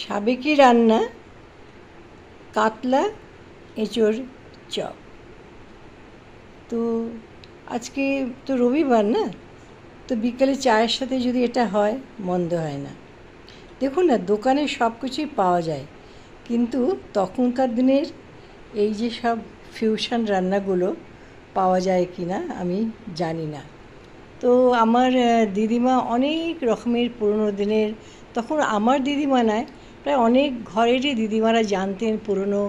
সাবেকি রান্না কাতলা এঁচোড় চপ। তো আজকে তো রবিবার না, তো বিকেলে চায়ের সাথে যদি এটা হয় মন্দ হয় না। দেখুন না, দোকানে সব কিছুই পাওয়া যায়, কিন্তু তখনকার দিনের এই যে সব ফিউশন রান্নাগুলো পাওয়া যায় কি না আমি জানি না। তো আমার দিদিমা অনেক রকমের পুরনো দিনের, তখন আমার দিদিমা নয়, প্রায় অনেক ঘরেরই দিদিমারা জানতেন পুরনো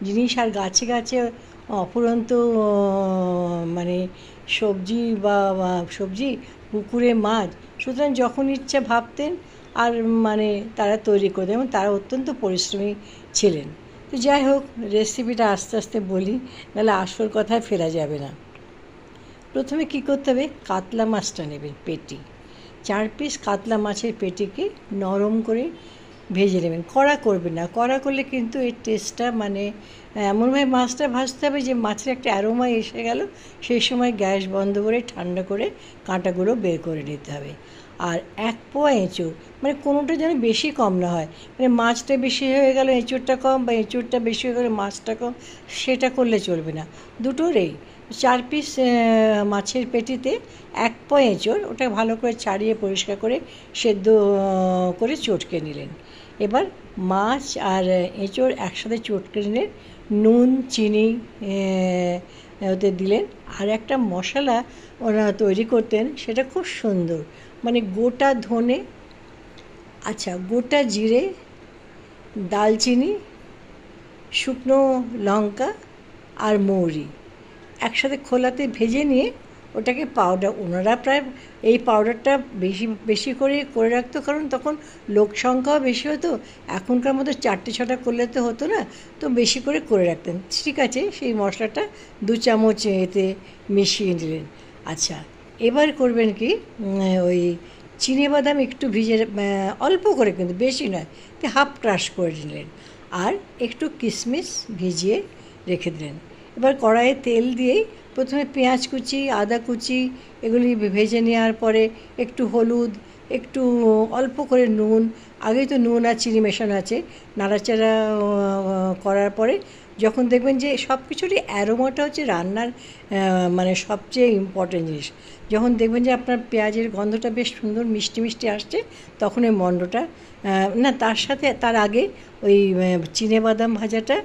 জিনিস। আর গাছে গাছে অফুরন্ত মানে সবজি বা সবজি, পুকুরে মাছ, সুতরাং যখন ইচ্ছা ভাবতেন আর মানে তারা তৈরি করে দেন এবং তারা অত্যন্ত পরিশ্রমী ছিলেন। তো যাই হোক, রেসিপিটা আস্তে আস্তে বলি, নাহলে আসল কথায় ফেরা যাবে না। প্রথমে কি করতে হবে, কাতলা মাছটা নেবেন পেটি, 4 পিস কাতলা মাছের পেটিকে নরম করে ভেজে নেবেন। কড়া করবেন না, কড়া করলে কিন্তু এর টেস্টটা মানে এমনভাবে মাছটা ভাজতে হবে যে মাছের একটা অ্যারোমা এসে গেল, সেই সময় গ্যাস বন্ধ করে ঠান্ডা করে কাঁটাগুলো বের করে নিতে হবে। আর 1 পোয়া এঁচোড়, মানে কোনোটা যেন বেশি কম না হয়, মানে মাছটা বেশি হয়ে গেল এঁচোড়টা কম, বা এঁচোড়টা বেশি হয়ে গেলে মাছটা কম, সেটা করলে চলবে না। দুটোরই 4 পিস মাছের পেটিতে 1 পোয়া এঁচোড়, ওটা ভালো করে ছাড়িয়ে পরিষ্কার করে সেদ্ধ করে চটকে নিলেন। এবার মাছ আর এঁচোড় একসাথে চটকে নিলেন, নুন চিনি ওতে দিলেন। আর একটা মশলা ওরা তৈরি করতেন, সেটা খুব সুন্দর, মানে গোটা ধনে, আচ্ছা গোটা জিরে, দালচিনি, শুকনো লঙ্কা আর মৌরি একসাথে খোলাতে ভেজে নিয়ে ওটাকে পাউডার, ওনারা প্রায় এই পাউডারটা বেশি বেশি করে রাখতো, কারণ তখন লোক সংখ্যাও বেশি হতো, এখনকার মতো 4টে-6টা করলে তো হতো না, তো বেশি করে রাখতেন। ঠিক আছে, সেই মশলাটা 2 চামচ এতে মিশিয়ে নিলেন। আচ্ছা, এবার করবেন কি, ওই চিনেবাদাম একটু ভিজে, অল্প করে, কিন্তু বেশি নয়, হাফ ক্রাশ করে নিলেন। আর একটু কিশমিশ ভিজিয়ে রেখে দিলেন। এবার কড়াইয়ে তেল দিয়েই প্রথমে পেঁয়াজ কুচি, আদা কুচি, এগুলি ভেজে নেওয়ার পরে একটু হলুদ, একটু অল্প করে নুন, আগেই তো নুন আর চিনি মেশানো আছে, নাড়াচাড়া করার পরে যখন দেখবেন যে সব কিছুরই অ্যারোমাটা হচ্ছে রান্নার মানে সবচেয়ে ইম্পর্টেন্ট জিনিস, যখন দেখবেন যে আপনার পেঁয়াজের গন্ধটা বেশ সুন্দর মিষ্টি মিষ্টি আসছে, তখন এই মণ্ডটা, না তার সাথে তার আগে ওই চিনেবাদাম ভাজাটা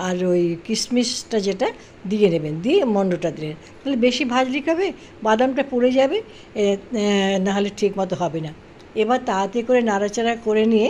আর ওই কিশমিশটা যেটা দিয়ে নেবেন, দিয়ে মণ্ডটা দিলেন। তাহলে বেশি ভাজলে কি হবে, বাদামটা পুড়ে যাবে, নাহলে ঠিক মতো হবে না। এবার তাড়াতাড়ি করে নাড়াচাড়া করে নিয়ে